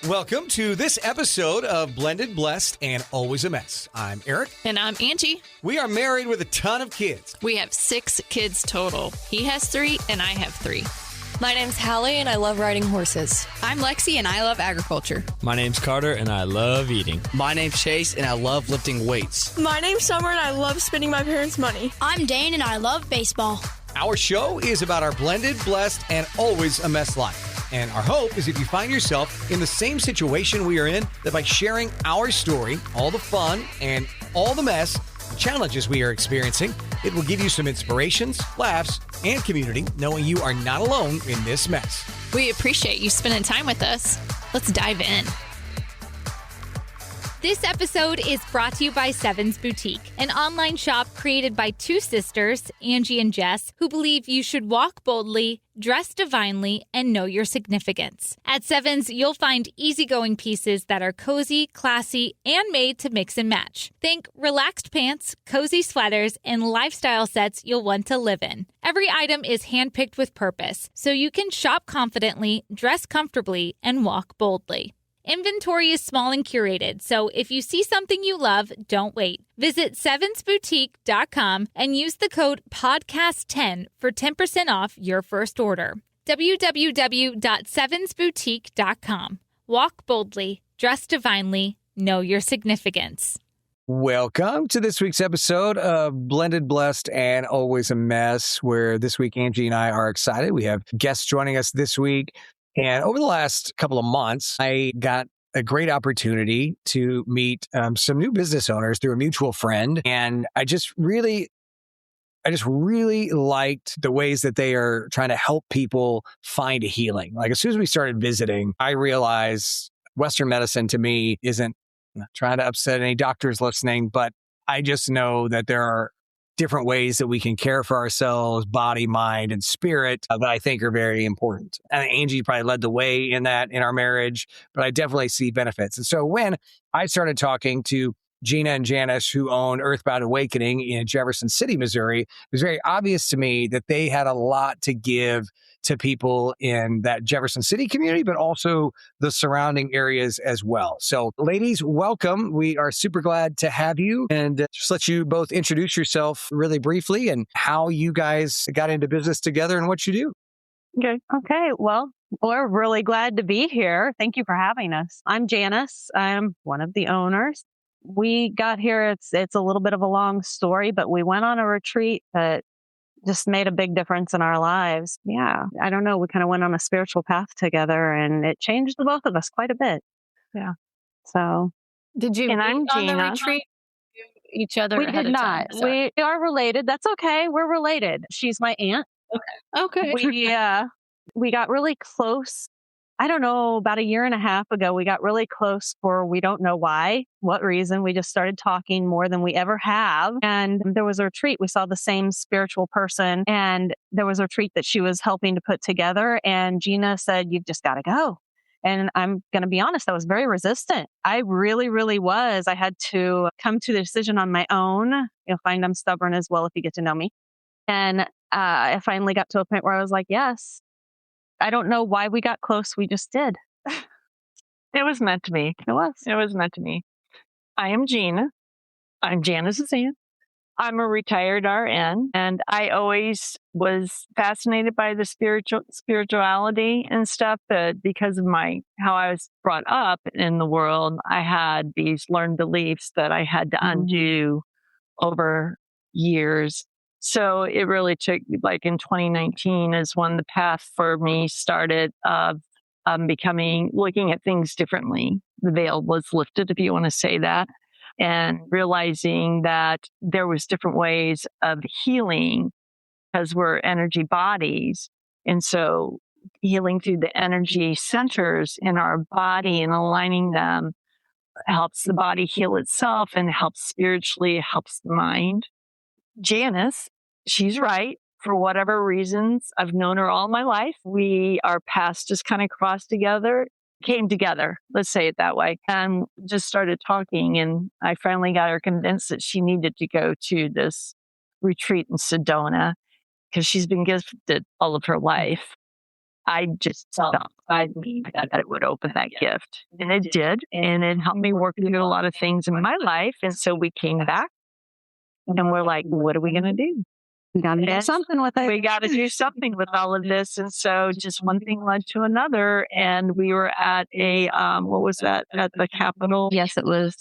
Welcome to this episode of Blended, Blessed, and Always a Mess. I'm Eric. And I'm Angie. We are married with a ton of kids. We have 6 kids total. He has 3 and I have 3. My name's Hallie and I love riding horses. I'm Lexi and I love agriculture. My name's Carter and I love eating. My name's Chase and I love lifting weights. My name's Summer and I love spending my parents' money. I'm Dane and I love baseball. Our show is about our blended, blessed, and always a mess life. And our hope is if you find yourself in the same situation we are in, that by sharing our story, all the fun and all the mess, the challenges we are experiencing, it will give you some inspirations, laughs, and community, knowing you are not alone in this mess. We appreciate you spending time with us. Let's dive in. This episode is brought to you by Sevens Boutique, an online shop created by 2 sisters, Angie and Jess, who believe you should walk boldly, dress divinely, and know your significance. At Sevens, you'll find easygoing pieces that are cozy, classy, and made to mix and match. Think relaxed pants, cozy sweaters, and lifestyle sets you'll want to live in. Every item is handpicked with purpose, so you can shop confidently, dress comfortably, and walk boldly. Inventory is small and curated, so if you see something you love, don't wait. Visit sevensboutique.com and use the code PODCAST10 for 10% off your first order. www.sevensboutique.com. Walk boldly, dress divinely, know your significance. Welcome to this week's episode of Blended, Blessed, and Always a Mess, where this week Angie and I are excited. We have guests joining us this week. And over the last couple of months, I got a great opportunity to meet some new business owners through a mutual friend. And I just really liked the ways that they are trying to help people find a healing. Like as soon as we started visiting, I realized Western medicine to me isn't, I'm not trying to upset any doctors listening, but I just know that there are different ways that we can care for ourselves, body, mind, and spirit that I think are very important. And Angie probably led the way in that in our marriage, but I definitely see benefits. And so when I started talking to Gina and Janice, who own Earthbound Awakening in Jefferson City, Missouri, it was very obvious to me that they had a lot to give to people in that Jefferson City community, but also the surrounding areas as well. So ladies, welcome. We are super glad to have you, and just let you both introduce yourself really briefly and how you guys got into business together and what you do. Okay. Well, we're really glad to be here. Thank you for having us. I'm Janice. I'm one of the owners. We got here, it's a little bit of a long story, but we went on a retreat that just made a big difference in our lives. Yeah. I don't know. We kind of went on a spiritual path together and it changed the both of us quite a bit. Yeah. So. Did you and I'm on Gina. the retreat each other? We did not. We are related. That's okay. We're related. She's my aunt. Okay. We got really close. I don't know, about a year and a half ago, we got really close for we don't know why, what reason. We just started talking more than we ever have. And there was a retreat. We saw the same spiritual person. And there was a retreat that she was helping to put together. And Gina said, "You've just got to go." And I'm going to be honest, I was very resistant. I really, really was. I had to come to the decision on my own. You'll find I'm stubborn as well if you get to know me. And I finally got to a point where I was like, yes. I don't know why we got close. We just did. It was meant to be. It was. It was meant to be. I am Gina. I'm Janice's aunt. I'm a retired RN, and I always was fascinated by the spirituality and stuff. But because of how I was brought up in the world, I had these learned beliefs that I had to undo over years. So it really took, like in 2019 is when the path for me started of looking at things differently. The veil was lifted, if you want to say that, and realizing that there was different ways of healing because we're energy bodies. And so healing through the energy centers in our body and aligning them helps the body heal itself and helps spiritually, helps the mind. Janice, she's right. For whatever reasons, I've known her all my life. Our paths just kind of came together. Let's say it that way. And just started talking. And I finally got her convinced that she needed to go to this retreat in Sedona because she's been gifted all of her life. I just stopped. inside me that it would open that gift. And it did. And it helped me work through a lot of things in my life. And so we came back and we're like, what are we going to do? We got to do something with it. We got to do something with all of this. And so just one thing led to another. And we were at a, what was that? At the Capitol? Yes, it was,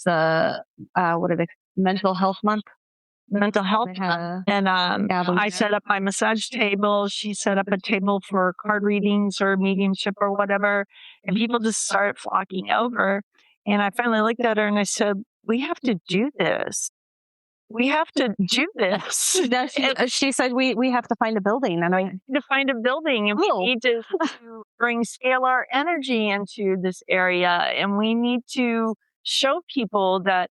Mental Health Month. Mental health. And I set up my massage table. She set up a table for card readings or mediumship or whatever. And people just started flocking over. And I finally looked at her and I said, we have to do this. We have to do this. She said, we have to find a building. And I need to find a building. And we need to bring scalar energy into this area. And we need to show people that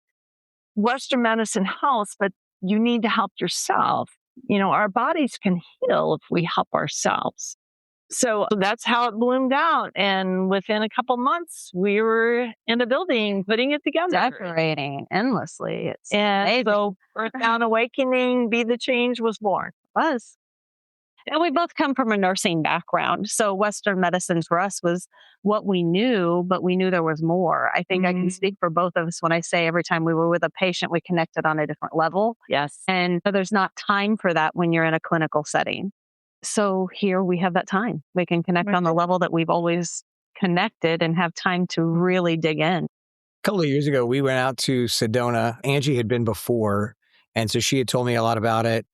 Western medicine helps, but you need to help yourself. You know, our bodies can heal if we help ourselves. So that's how it bloomed out. And within a couple months, we were in a building putting it together. Decorating endlessly. And so Earthbound Awakening, Be the Change was born. It was. And we both come from a nursing background. So Western medicine for us was what we knew, but we knew there was more. I think I can speak for both of us when I say every time we were with a patient, we connected on a different level. Yes. And there's not time for that when you're in a clinical setting. So here we have that time. We can connect on the level that we've always connected and have time to really dig in. A couple of years ago, we went out to Sedona. Angie had been before, and so she had told me a lot about it.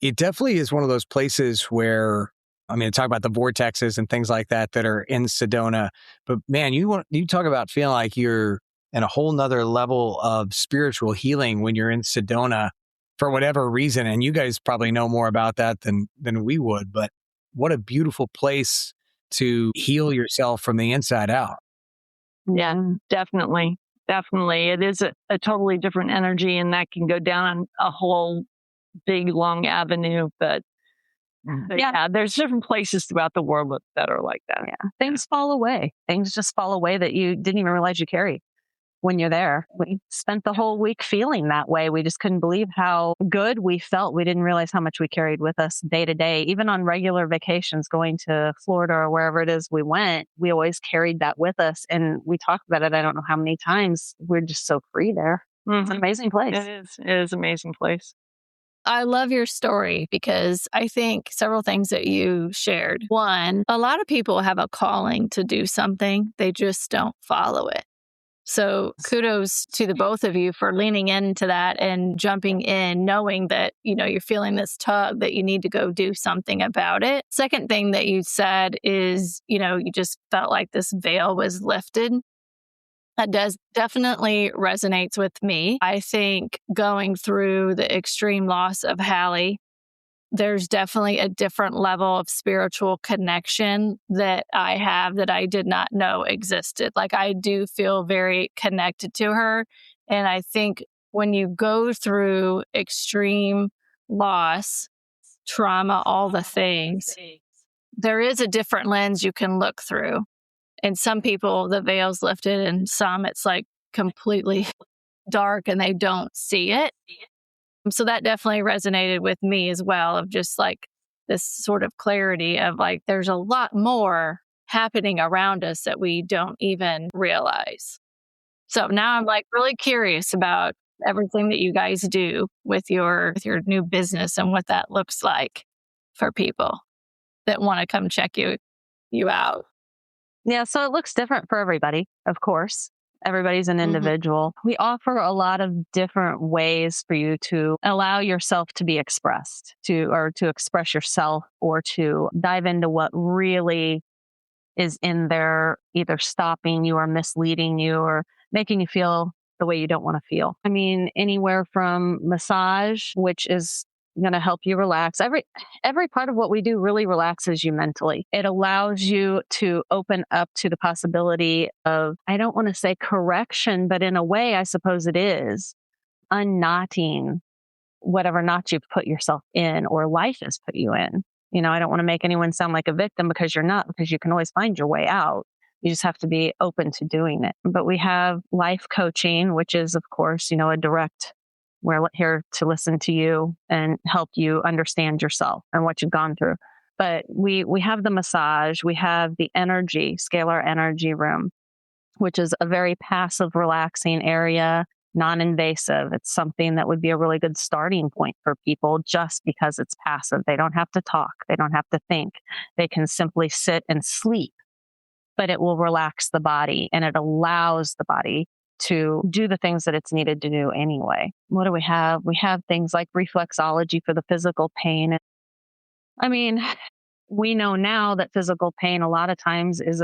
It definitely is one of those places where, I mean, talk about the vortexes and things like that are in Sedona. But man, you talk about feeling like you're in a whole nother level of spiritual healing when you're in Sedona for whatever reason. And you guys probably know more about that than we would. But what a beautiful place to heal yourself from the inside out. Yeah, definitely. Definitely. It is a totally different energy, and that can go down a whole big, long avenue. But yeah, there's different places throughout the world that are like that. Yeah. Things fall away. Things just fall away that you didn't even realize you carried when you're there. We spent the whole week feeling that way. We just couldn't believe how good we felt. We didn't realize how much we carried with us day to day. Even on regular vacations, going to Florida or wherever it is we went, we always carried that with us. And we talked about it, I don't know how many times. We're just so free there. It's an amazing place. It is an amazing place. I love your story because I think several things that you shared. One, a lot of people have a calling to do something. They just don't follow it. So kudos to the both of you for leaning into that and jumping in, knowing that, you're feeling this tug that you need to go do something about it. Second thing that you said is, you just felt like this veil was lifted. That definitely resonates with me. I think going through the extreme loss of Hallie, there's definitely a different level of spiritual connection that I have that I did not know existed. Like, I do feel very connected to her. And I think when you go through extreme loss, trauma, all the things, there is a different lens you can look through. And some people, the veil's lifted, and some it's like completely dark and they don't see it. So that definitely resonated with me as well, of just like this sort of clarity of like, there's a lot more happening around us that we don't even realize. So now I'm like really curious about everything that you guys do with your new business and what that looks like for people that want to come check you out. Yeah, so it looks different for everybody, of course. Everybody's an individual. We offer a lot of different ways for you to allow yourself to be expressed, to express yourself, or to dive into what really is in there, either stopping you or misleading you or making you feel the way you don't want to feel. I mean, anywhere from massage, which is going to help you relax. Every part of what we do really relaxes you mentally. It allows you to open up to the possibility of, I don't want to say correction, but in a way, I suppose it is, unknotting whatever knot you've put yourself in or life has put you in. I don't want to make anyone sound like a victim, because you're not, because you can always find your way out. You just have to be open to doing it. But we have life coaching, which is, of course, a direct, we're here to listen to you and help you understand yourself and what you've gone through. But we have the massage, we have the energy, scalar energy room, which is a very passive, relaxing area, non-invasive. It's something that would be a really good starting point for people just because it's passive. They don't have to talk. They don't have to think. They can simply sit and sleep, but it will relax the body and it allows the body to do the things that it's needed to do anyway. What do we have? We have things like reflexology for the physical pain. I mean, we know now that physical pain a lot of times is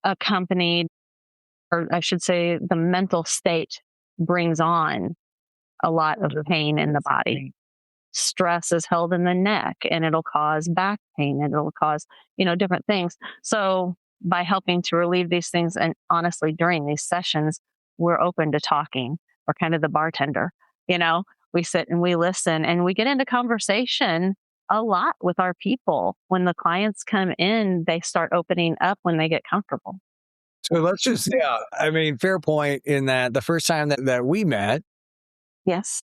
accompanied, or I should say, the mental state brings on a lot of pain in the body. Stress is held in the neck and it'll cause back pain and it'll cause, different things. So by helping to relieve these things, and honestly, during these sessions, we're open to talking. We're kind of the bartender, we sit and we listen and we get into conversation a lot with our people. When the clients come in, they start opening up when they get comfortable. So let's just, fair point in that the first time that we met, yes,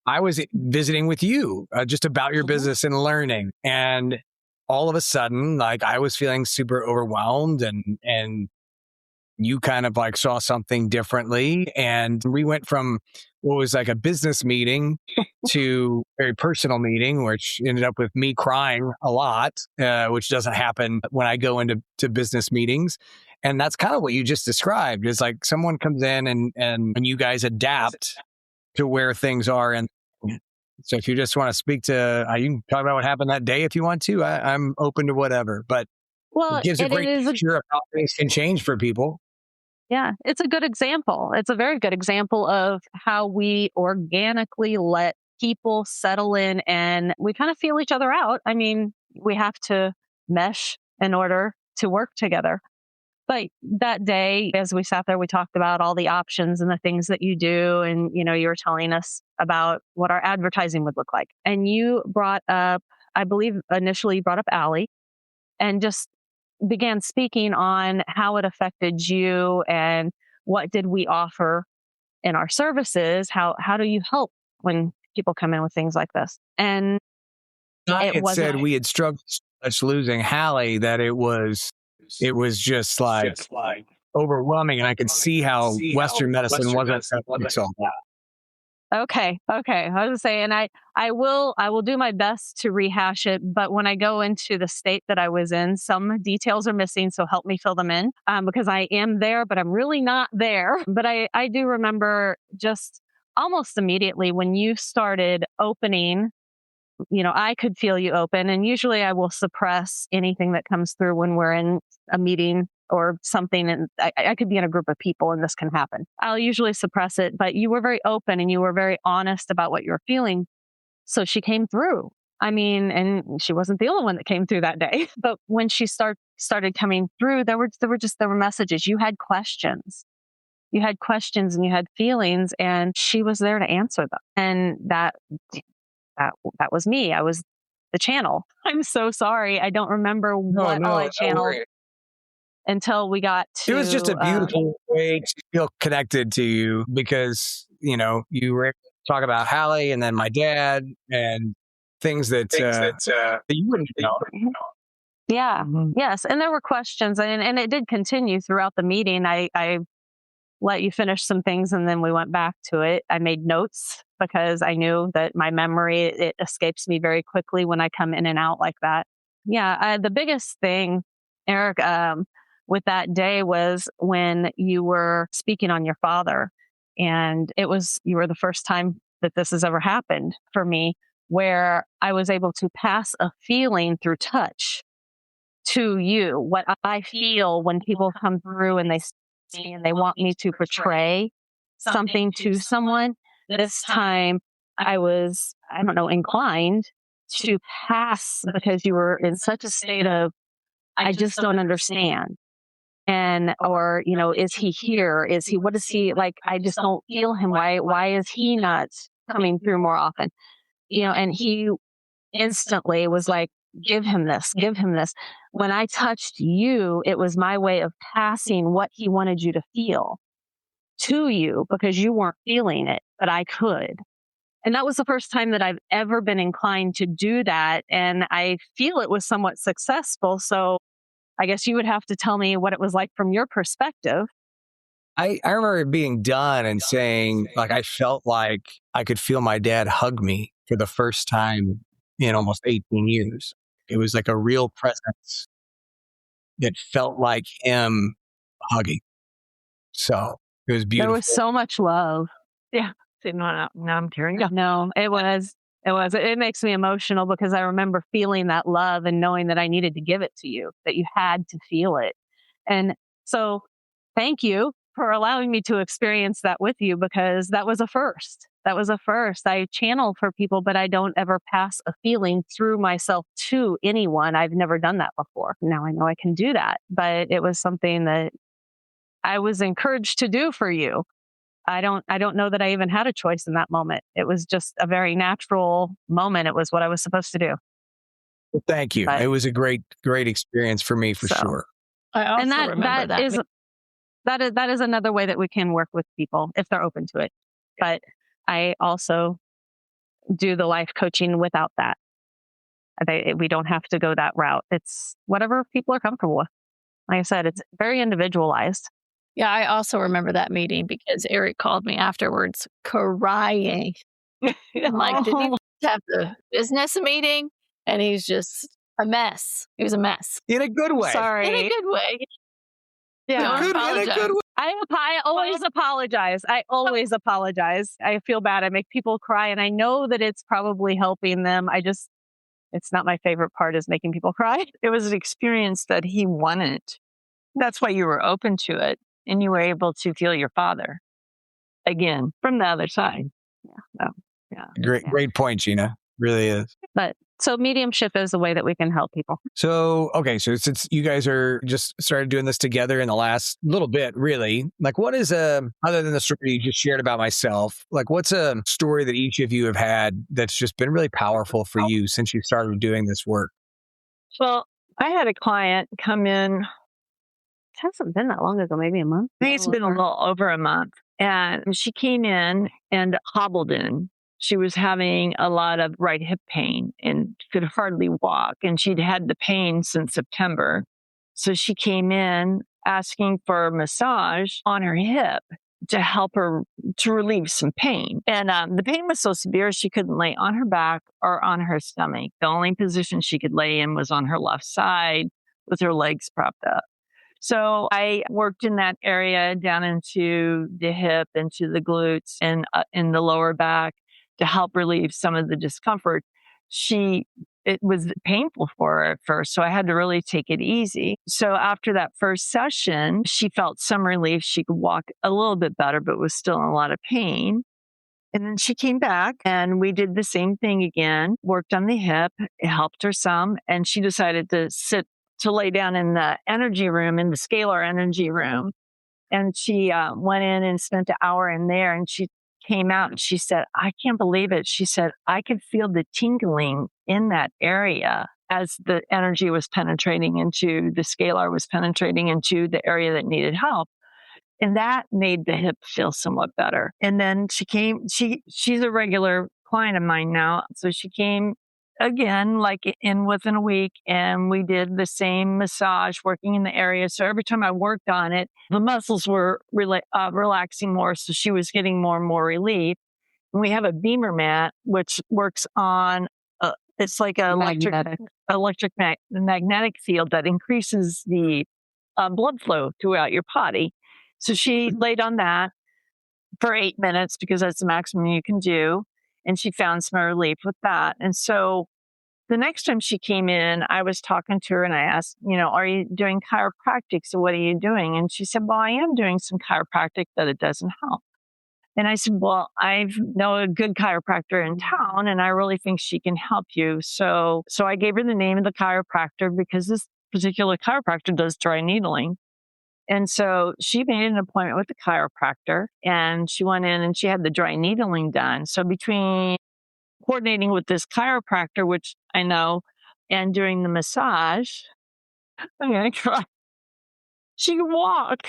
I was visiting with you just about your business and learning. And all of a sudden, like I was feeling super overwhelmed and you kind of like saw something differently. And we went from what was like a business meeting to a very personal meeting, which ended up with me crying a lot, which doesn't happen when I go into business meetings. And that's kind of what you just described, is like someone comes in and you guys adapt to where things are. And so if you just want to speak to, you can talk about what happened that day if you want to. I'm open to whatever, but it gives a great picture of how things can change for people. Yeah, it's a good example. It's a very good example of how we organically let people settle in and we kind of feel each other out. I mean, we have to mesh in order to work together. But that day, as we sat there, we talked about all the options and the things that you do. And, you were telling us about what our advertising would look like. And you brought up, I believe initially you brought up Allie and just began speaking on how it affected you and what did we offer in our services. How do you help when people come in with things like this? And it said we had struggled so much losing Hallie that it was just like overwhelming, and I could see how Western medicine wasn't all that. Okay. I was saying, I will do my best to rehash it, but when I go into the state that I was in, some details are missing, so help me fill them in, because I am there, but I'm really not there. But I do remember just almost immediately when you started opening, I could feel you open, and usually I will suppress anything that comes through when we're in a meeting or something, and I could be in a group of people and this can happen. I'll usually suppress it, but you were very open and you were very honest about what you were feeling. So she came through. I mean, and she wasn't the only one that came through that day. But when she started coming through, there were messages. You had questions. You had questions and you had feelings, and she was there to answer them. And that was me. I was the channel. I'm so sorry. I don't remember what all I channeled. Until we got to... It was just a beautiful way to feel connected to you because, you were able to talk about Hallie and then my dad and things that you wouldn't know. Yeah. Yes. And there were questions and it did continue throughout the meeting. I let you finish some things and then we went back to it. I made notes because I knew that my memory, it escapes me very quickly when I come in and out like that. Yeah. The biggest thing, Eric, with that day was when you were speaking on your father. And you were the first time that this has ever happened for me, where I was able to pass a feeling through touch to you, what I feel when people come through and they want me to portray something to someone. This time I was, inclined to pass because you were in such a state of, I just don't understand. Or, is he here? What is he like? I just don't feel him. Why is he not coming through more often? And he instantly was like, give him this. When I touched you, it was my way of passing what he wanted you to feel to you because you weren't feeling it, but I could. And that was the first time that I've ever been inclined to do that. And I feel it was somewhat successful. So I guess you would have to tell me what it was like from your perspective. I remember it being done and saying, like, I felt like I could feel my dad hug me for the first time in almost 18 years. It was like a real presence that felt like him hugging. So it was beautiful. There was so much love. Yeah. Now I'm tearing up. No, it was. It makes me emotional because I remember feeling that love and knowing that I needed to give it to you, that you had to feel it. And so thank you for allowing me to experience that with you, because that was a first. That was a first. I channel for people, but I don't ever pass a feeling through myself to anyone. I've never done that before. Now I know I can do that, but it was something that I was encouraged to do for you. I don't know that I even had a choice in that moment. It was just a very natural moment. It was what I was supposed to do. Well, thank you. It was a great experience for me, for sure. I also remember that. That is another way that we can work with people if they're open to it. But I also do the life coaching without that. We don't have to go that route. It's whatever people are comfortable with. Like I said, it's very individualized. Yeah, I also remember that meeting because Eric called me afterwards crying. I'm like, did you have the business meeting? And he's just a mess. He was a mess. In a good way. Sorry. In a good way. Yeah. In a good way. I always apologize. I always apologize. I feel bad. I make people cry, and I know that it's probably helping them. It's not my favorite part, is making people cry. It was an experience that he wanted. That's why you were open to it, and you were able to feel your father again from the other side. Yeah. Great point, Gina. Really is. But so mediumship is a way that we can help people. So, okay. So since you guys are just started doing this together in the last little bit, really, like what is other than the story you just shared about myself, like what's a story that each of you have had that's just been really powerful for you since you started doing this work? Well, I had a client come in. It hasn't been that long ago, maybe a month. I think it's been a little over a month. And she came in and hobbled in. She was having a lot of right hip pain and could hardly walk. And she'd had the pain since September. So she came in asking for a massage on her hip to help her to relieve some pain. And the pain was so severe, she couldn't lay on her back or on her stomach. The only position she could lay in was on her left side with her legs propped up. So I worked in that area down into the hip, into the glutes, and in the lower back to help relieve some of the discomfort. It was painful for her at first, so I had to really take it easy. So after that first session, she felt some relief. She could walk a little bit better, but was still in a lot of pain. And then she came back and we did the same thing again, worked on the hip. It helped her some. And she decided to lay down in the energy room, in the scalar energy room. And she went in and spent an hour in there, and she came out and she said, I can't believe it. She said, I could feel the tingling in that area as the energy was penetrating into the scalar, was penetrating into the area that needed help. And that made the hip feel somewhat better. And then she's a regular client of mine now. So she came again, like within a week, and we did the same massage working in the area. So every time I worked on it, the muscles were relaxing more. So she was getting more and more relief. And we have a beamer mat, which works on, it's like an magnetic field that increases the blood flow throughout your body. So she laid on that for 8 minutes because that's the maximum you can do. And she found some relief with that. And so the next time she came in, I was talking to her and I asked, are you doing chiropractic? So what are you doing? And she said, well, I am doing some chiropractic, but it doesn't help. And I said, well, I know a good chiropractor in town and I really think she can help you. So I gave her the name of the chiropractor because this particular chiropractor does dry needling. And so she made an appointment with the chiropractor and she went in and she had the dry needling done. So between coordinating with this chiropractor, which I know, and doing the massage, I'm going to cry. She could walk.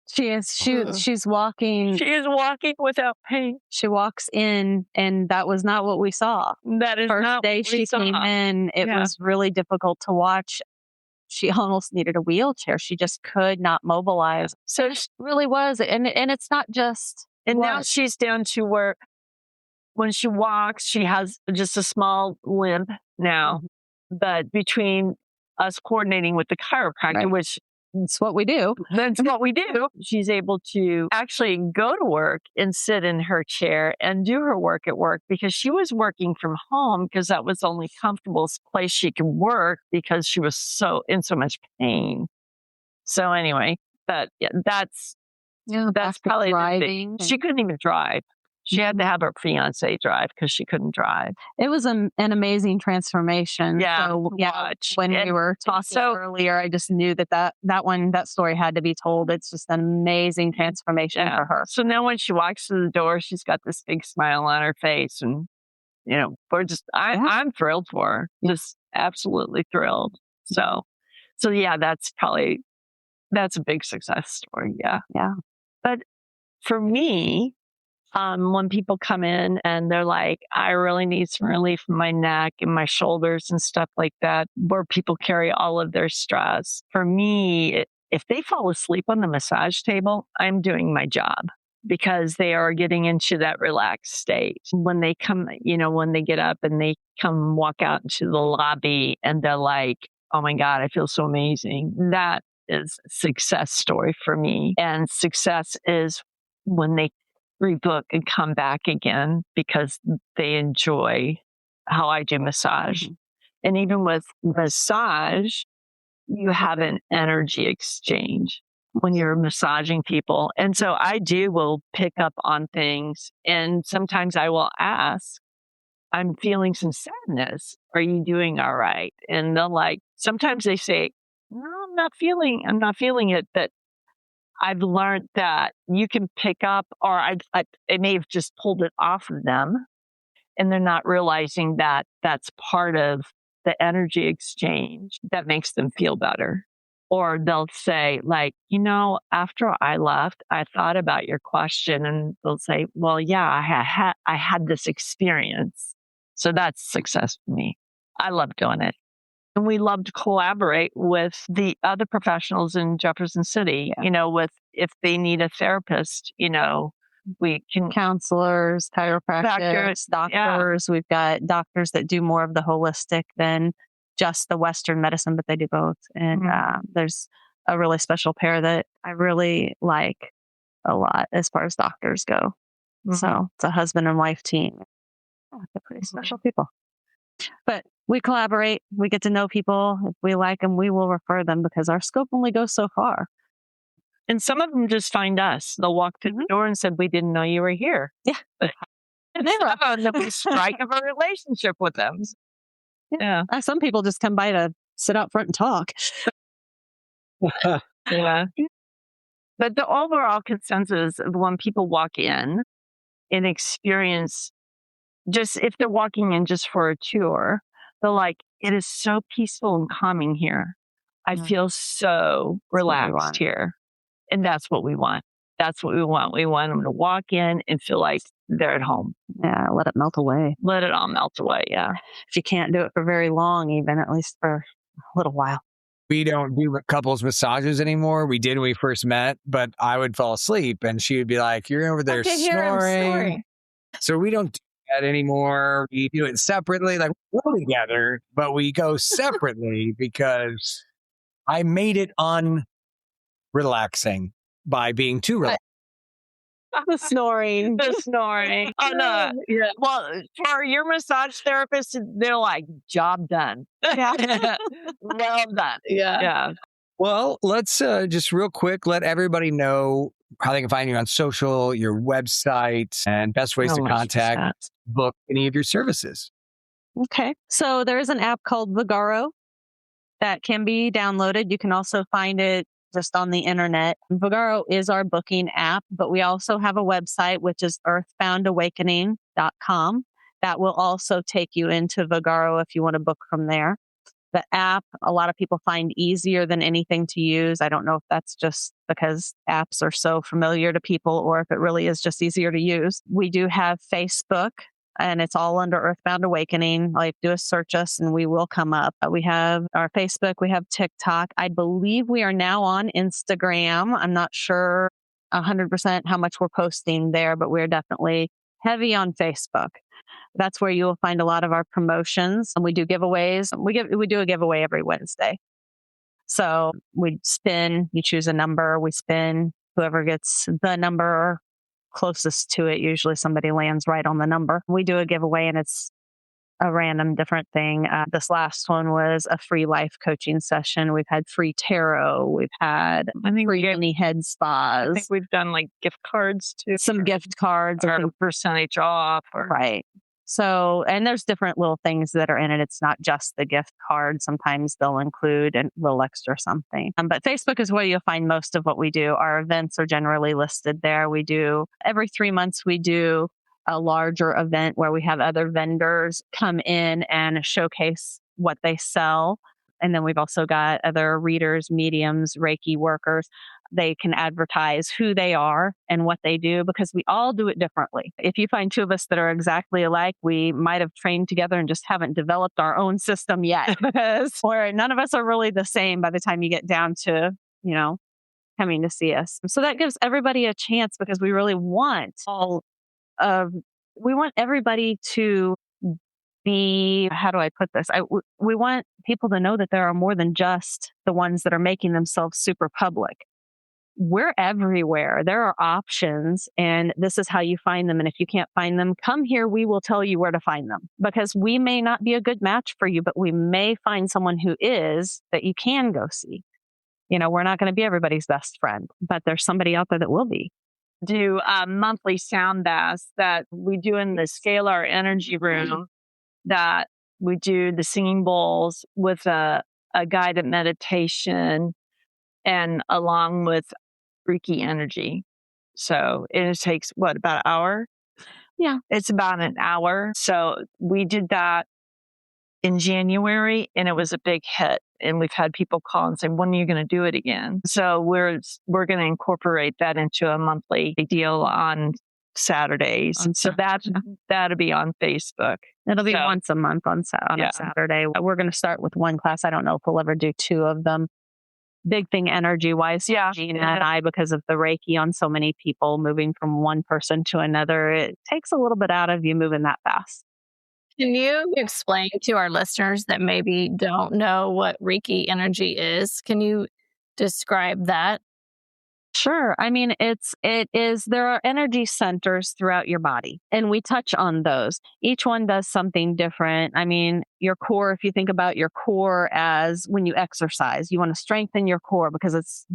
She is. She's walking. She is walking without pain. She walks in, and that was not what we saw. That is First not day what we she saw. came in, it was really difficult to watch. She almost needed a wheelchair. She just could not mobilize. So it really was. And it's not just. And now she's down to where when she walks, she has just a small limp now. But between us coordinating with the chiropractor, which that's what we do. That's what we do. She's able to actually go to work and sit in her chair and do her work at work because she was working from home because that was the only comfortable place she could work because she was in so much pain. So anyway, but that's probably driving. She couldn't even drive. She had to have her fiance drive because she couldn't drive. It was an amazing transformation. Yeah. So, when we were talking earlier, I just knew that story had to be told. It's just an amazing transformation for her. So now when she walks through the door, she's got this big smile on her face. And, I'm thrilled for her. Just absolutely thrilled. So yeah, that's a big success story. Yeah. Yeah. But for me, when people come in and they're like, I really need some relief in my neck and my shoulders and stuff like that, where people carry all of their stress. For me, if they fall asleep on the massage table, I'm doing my job because they are getting into that relaxed state. When they come, when they get up and they come walk out into the lobby and they're like, oh my God, I feel so amazing. That is a success story for me. And success is when they rebook and come back again because they enjoy how I do massage. Mm-hmm. And even with massage, you have an energy exchange when you're massaging people. And so I will pick up on things. And sometimes I will ask, I'm feeling some sadness. Are you doing all right? And they'll sometimes they say, no, I'm not feeling it. But I've learned that you can pick up, or I may have just pulled it off of them, and they're not realizing that that's part of the energy exchange that makes them feel better. Or they'll say, after I left, I thought about your question, and they'll say, well, yeah, I had this experience. So that's success for me. I love doing it. And we love to collaborate with the other professionals in Jefferson City, with if they need a therapist, we can. Counselors, chiropractors, doctors. Yeah. We've got doctors that do more of the holistic than just the Western medicine, but they do both. And there's a really special pair that I really like a lot as far as doctors go. Mm-hmm. So it's a husband and wife team. Oh, they're pretty special people. But we collaborate. We get to know people. If we like them, we will refer them because our scope only goes so far. And some of them just find us. They'll walk through the door and said, we didn't know you were here. Yeah. And then we strike up a relationship with them. Yeah. Some people just come by to sit out front and talk. Yeah. But the overall consensus of when people walk in and experience, just if they're walking in just for a tour, they're like, it is so peaceful and calming here. I feel so relaxed here. And that's what we want. That's what we want. We want them to walk in and feel like they're at home. Yeah, let it melt away. Let it all melt away, yeah. If you can't do it for very long, even at least for a little while. We don't do couples massages anymore. We did when we first met, but I would fall asleep and she would be like, you're over there snoring. So we don't do that anymore. We do it separately. We're together, but we go separately because I made it unrelaxing by being too relaxed. The snoring. Oh, no. Yeah. Well, for your massage therapist, they're like, job done. Yeah. Well done. Yeah. Well, let's just real quick, let everybody know how they can find you on social, your website, and best ways to contact, book any of your services. Okay. So there is an app called Vigaro that can be downloaded. You can also find it just on the internet. Vigaro is our booking app, but we also have a website, which is earthboundawakening.com. That will also take you into Vigaro if you want to book from there. The app, a lot of people find easier than anything to use. I don't know if that's just because apps are so familiar to people or if it really is just easier to use. We do have Facebook, and it's all under Earthbound Awakening. Like, do a search us and we will come up. We have our Facebook, we have TikTok. I believe we are now on Instagram. I'm not sure 100% how much we're posting there, but we're definitely heavy on Facebook. That's where you will find a lot of our promotions. And we do giveaways. We do a giveaway every Wednesday. So we spin, you choose a number, we spin, whoever gets the number closest to it, usually somebody lands right on the number. We do a giveaway and it's a random different thing. This last one was a free life coaching session. We've had free tarot. We've had free mini head spas. I think we've done like gift cards too. Some gift cards. Or percentage off. Right. So, and there's different little things that are in it. It's not just the gift card. Sometimes they'll include a little extra something. But Facebook is where you'll find most of what we do. Our events are generally listed there. We do every 3 months, we do a larger event where we have other vendors come in and showcase what they sell. And then we've also got other readers, mediums, Reiki workers. They can advertise who they are and what they do because we all do it differently. If you find two of us that are exactly alike, we might have trained together and just haven't developed our own system yet because or none of us are really the same by the time you get down to, coming to see us. So that gives everybody a chance because we really want we want everybody to be, how do I put this? We want people to know that there are more than just the ones that are making themselves super public. We're everywhere. There are options, and this is how you find them. And if you can't find them, come here. We will tell you where to find them because we may not be a good match for you, but we may find someone who is that you can go see. We're not going to be everybody's best friend, but there's somebody out there that will be. Do monthly sound baths that we do in the Scalar Energy Room, that we do the singing bowls with a guided meditation and along with Reiki energy. So it takes about an hour? Yeah. It's about an hour. So we did that in January and it was a big hit. And we've had people call and say, when are you going to do it again? So we're going to incorporate that into a monthly deal on Saturdays. And so that'll be on Facebook. It'll be once a month on a Saturday. We're going to start with one class. I don't know if we'll ever do two of them. Big thing energy-wise, Gina and I, because of the Reiki on so many people moving from one person to another, it takes a little bit out of you moving that fast. Can you explain to our listeners that maybe don't know what Reiki energy is? Can you describe that? Sure. I mean, there are energy centers throughout your body, and we touch on those. Each one does something different. I mean, your core, if you think about your core as when you exercise, you want to strengthen your core because it's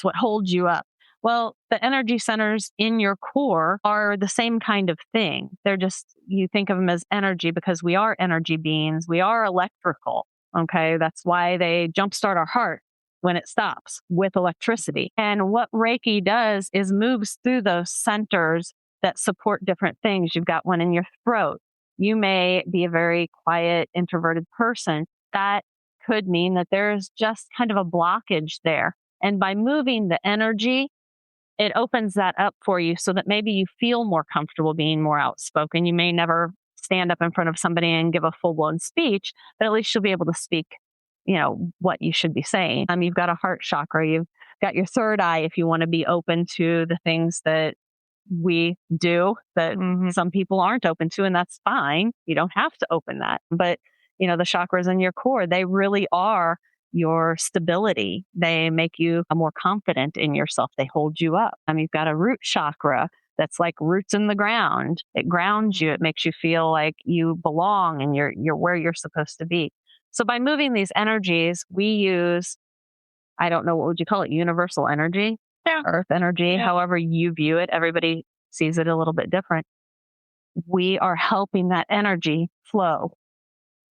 what holds you up. Well, the energy centers in your core are the same kind of thing. They're just, you think of them as energy because we are energy beings. We are electrical. Okay. That's why they jumpstart our heart when it stops with electricity. And what Reiki does is moves through those centers that support different things. You've got one in your throat. You may be a very quiet, introverted person. That could mean that there's just kind of a blockage there. And by moving the energy, it opens that up for you so that maybe you feel more comfortable being more outspoken. You may never stand up in front of somebody and give a full-blown speech, but at least you'll be able to speak what you should be saying. You've got a heart chakra. You've got your third eye if you want to be open to the things that we do that some people aren't open to, and that's fine. You don't have to open that. But, the chakras in your core, they really are your stability. They make you more confident in yourself. They hold you up. You've got a root chakra that's like roots in the ground. It grounds you. It makes you feel like you belong and you're where you're supposed to be. So by moving these energies, we use, I don't know, what would you call it? Universal energy? Yeah. Earth energy, however you view it. Everybody sees it a little bit different. We are helping that energy flow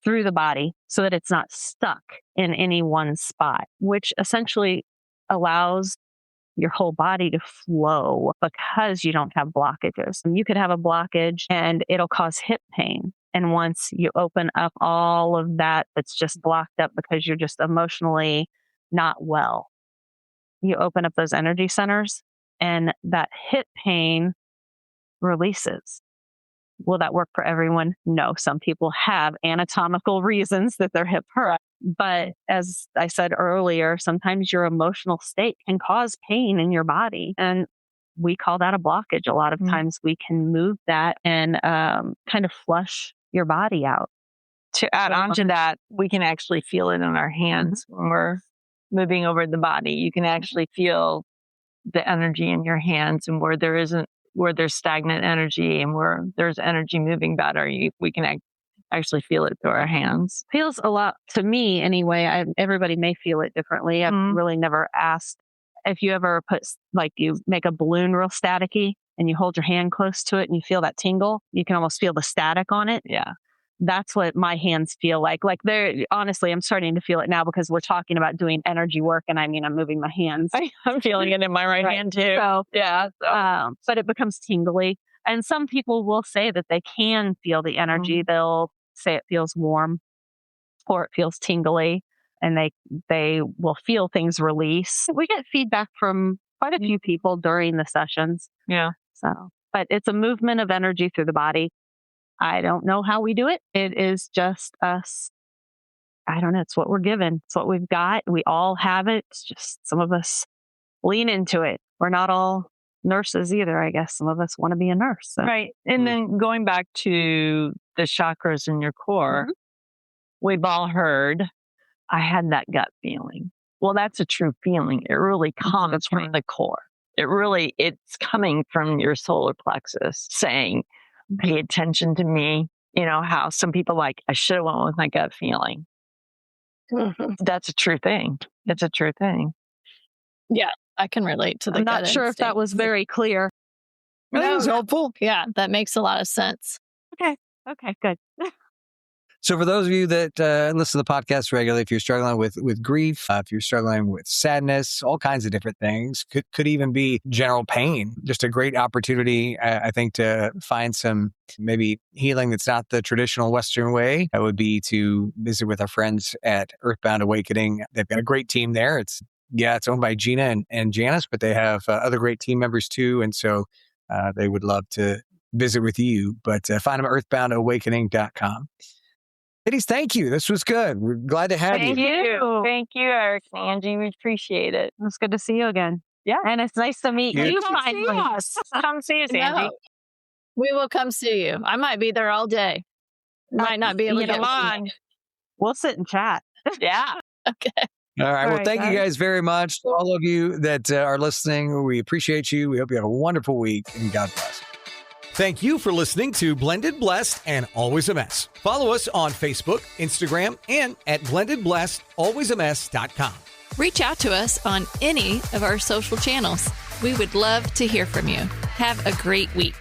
through the body so that it's not stuck in any one spot, which essentially allows your whole body to flow because you don't have blockages. You could have a blockage and it'll cause hip pain. And once you open up all of that that's just blocked up because you're just emotionally not well, you open up those energy centers and that hip pain releases. Will that work for everyone? No. Some people have anatomical reasons that their hip hurt. But as I said earlier, sometimes your emotional state can cause pain in your body. And we call that a blockage. A lot of times we can move that and kind of flush your body out. To add on to that, we can actually feel it in our hands when we're moving over the body. You can actually feel the energy in your hands, and where there's stagnant energy and where there's energy moving better, we can actually feel it through our hands. Feels a lot to me anyway. Everybody may feel it differently. I've really never asked if you ever you make a balloon real staticky and you hold your hand close to it and you feel that tingle. You can almost feel the static on it. Yeah. That's what my hands feel like. Like honestly, I'm starting to feel it now because we're talking about doing energy work, and I'm moving my hands. I'm feeling it in my right hand too. So, yeah. But it becomes tingly. And some people will say that they can feel the energy. They'll say it feels warm or it feels tingly, and they will feel things release. We get feedback from quite a few people during the sessions. Yeah. So, but it's a movement of energy through the body. I don't know how we do it. It is just us. I don't know. It's what we're given. It's what we've got. We all have it. It's just some of us lean into it. We're not all nurses either, I guess. Some of us want to be a nurse. So. Right. And then going back to the chakras in your core, we've all heard, I had that gut feeling. Well, that's a true feeling. It really comes from the core. It's coming from your solar plexus saying, pay attention to me. You know, how some people I should have went with my gut feeling. That's a true thing. It's a true thing. Yeah, I can relate to the gut I'm not sure if that was very clear. That was helpful. Yeah, that makes a lot of sense. Okay, good. So for those of you that listen to the podcast regularly, if you're struggling with grief, if you're struggling with sadness, all kinds of different things, could even be general pain, just a great opportunity, I think, to find some maybe healing that's not the traditional Western way. That would be to visit with our friends at Earthbound Awakening. They've got a great team there. It's owned by Gina and Janice, but they have other great team members too. And so they would love to visit with you, but find them at earthboundawakening.com. Ladies, thank you. This was good. We're glad to have you. Thank you, Eric and Angie. We appreciate it. It's good to see you again. Yeah. And it's nice to meet you. Come see us. Come see us, Angie. No, we will come see you. I might be there all day. Might not be able to come on. We'll sit and chat. Yeah. Okay. All right. Well, thank you guys very much. To all of you that are listening, we appreciate you. We hope you have a wonderful week, and God bless. Thank you for listening to Blended, Blessed, and Always a Mess. Follow us on Facebook, Instagram, and at blendedblessedalwaysamess.com. Reach out to us on any of our social channels. We would love to hear from you. Have a great week.